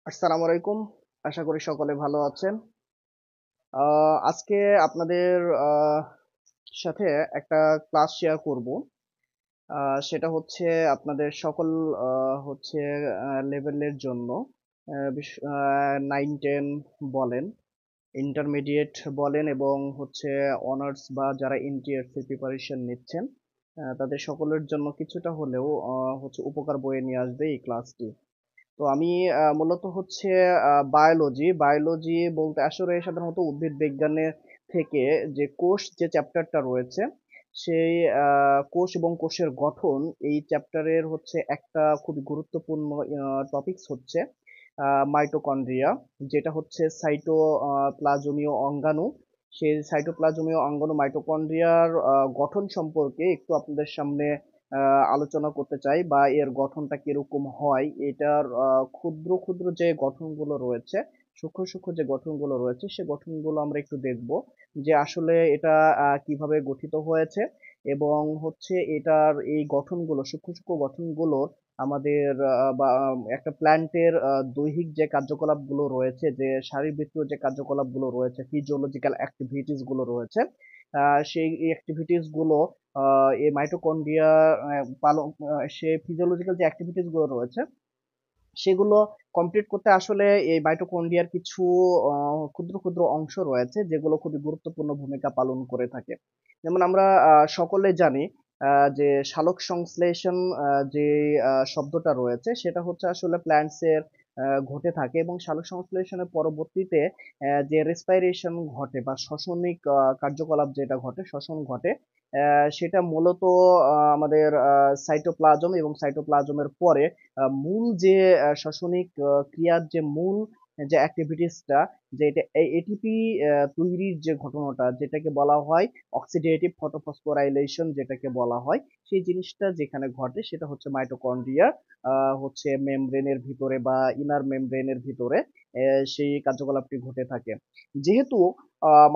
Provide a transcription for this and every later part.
আসসালামু আলাইকুম। আশা করি সকলে ভালো আছেন। আজকে আপনাদের আহ, সাথে একটা ক্লাস শেয়ার করব। সেটা হচ্ছে আপনাদের সকল হচ্ছে লেভেলের জন্য 9-10 বলেন, ইন্টারমিডিয়েট বলেন এবং হচ্ছে অনার্স বা যারা এনটিআরসি প্রিপারেশন নিচ্ছেন তাদের সকলের জন্য কিছুটা হলেও হচ্ছে উপকার বয়ে নিয়ে আসবে এই ক্লাসটি। তো আমি মূলত হচ্ছে বায়োলজি বলতে আসলে সাধারণত উদ্ভিদ বিজ্ঞানের থেকে যে কোষ যে চ্যাপ্টারটা রয়েছে সেই কোষ এবং কোষের গঠন এই চ্যাপ্টারের হচ্ছে একটা খুবই গুরুত্বপূর্ণ টপিকস হচ্ছে মাইটোকন্ড্রিয়া, যেটা হচ্ছে প্লাজমীয় অঙ্গাণু। সেই সাইটোপ্লাজমীয় অঙ্গাণু মাইটোকন্ড্রিয়ার গঠন সম্পর্কে একটু আপনাদের সামনে আলোচনা করতে চাই, বা এর গঠনটা কিরকম হয়, এটার ক্ষুদ্র ক্ষুদ্র যে গঠনগুলো রয়েছে, সূক্ষ্ম সূক্ষ্ম যে গঠনগুলো রয়েছে সে গঠনগুলো আমরা একটু দেখব যে আসলে এটা কিভাবে গঠিত হয়েছে, এবং হচ্ছে এটার এই গঠনগুলো সূক্ষ্ম সূক্ষ্ম গঠনগুলো আমাদের একটা প্ল্যান্টের দৈহিক যে কার্যকলাপগুলো রয়েছে, যে শারীরবৃত্তীয় যে কার্যকলাপগুলো রয়েছে, ফিজিওলজিক্যাল অ্যাক্টিভিটিস গুলো রয়েছে, সেই অ্যাক্টিভিটিস গুলো এই মাইটোকন্ড্রিয়া পালন সে ফিজিওলজিক্যাল যে অ্যাক্টিভিটিস গুলো রয়েছে সেগুলো কমপ্লিট করতে আসলে এই মাইটোকন্ড্রিয়ার কিছু ক্ষুদ্র ক্ষুদ্র অংশ রয়েছে যেগুলো খুবই গুরুত্বপূর্ণ ভূমিকা পালন করে থাকে। যেমন আমরা সকলে জানি যে সালোক সংশ্লেষণ যে শব্দটা রয়েছে সেটা হচ্ছে আসলে প্ল্যান্টস এর ঘটে থাকে, এবং সালোক সংশ্লেষণের পরবর্তীতে যে রেসপাইরেশন ঘটে বা শ্বসনিক কার্যকলাপ যেটা ঘটে, শ্বসন ঘটে, সেটা মূলত আমাদের সাইটোপ্লাজম এবং সাইটোপ্লাজমের পরে মূল যে শ্বসনিক ক্রিয়ার যে মূল যে অ্যাক্টিভিটিসটা, যে এটা এটিপি তৈরির যে ঘটনাটা যেটাকে বলা হয় অক্সিডেটিভ ফটোফসফোরাইলেশন যেটাকে বলা হয়, সেই জিনিসটা যেখানে ঘটে সেটা হচ্ছে মাইটোকন্ড্রিয়া হচ্ছে মেমব্রেনের ভিতরে বা ইনার মেমব্রেনের ভিতরে সেই কার্যকলাপটি ঘটে থাকে। যেহেতু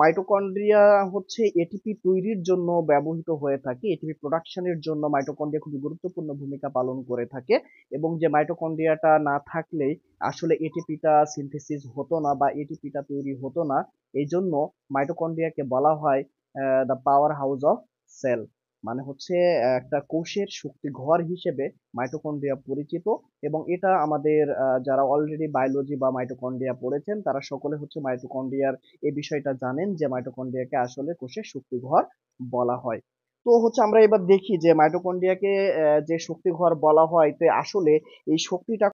মাইটোকন্ড্রিয়া হচ্ছে এটিপি তৈরির জন্য ব্যবহৃত হয়ে থাকে, এটিপি প্রোডাকশনের জন্য মাইটোকন্ড্রিয়া খুবই গুরুত্বপূর্ণ ভূমিকা পালন করে থাকে, এবং যে মাইটোকন্ড্রিয়াটা না থাকলেই আসলে এটিপিটা সিনথেসিস হতো না বা এটিপিটা তৈরি হতো না। এই জন্য মাইটোকন্ড্রিয়াকে বলা হয় the powerhouse of cell, মানে হচ্ছে একটা কোষের শক্তি ঘর হিসেবে মাইটোকন্ড্রিয়া পরিচিত। এবং এটা আমাদের যারা অলরেডি বায়োলজি বা মাইটোকন্ড্রিয়া পড়েছেন তারা সকলে হচ্ছে মাইটোকন্ড্রিয়ার এই বিষয়টা জানেন যে মাইটোকন্ড্রিয়াকে আসলে কোষের শক্তি ঘর বলা হয়। তো হচ্ছে আমরা এবার দেখি যে মাইটোকন্ড্রিয়াকে যে শক্তি ঘর বলা হয়, তো আসলে এই শক্তিটা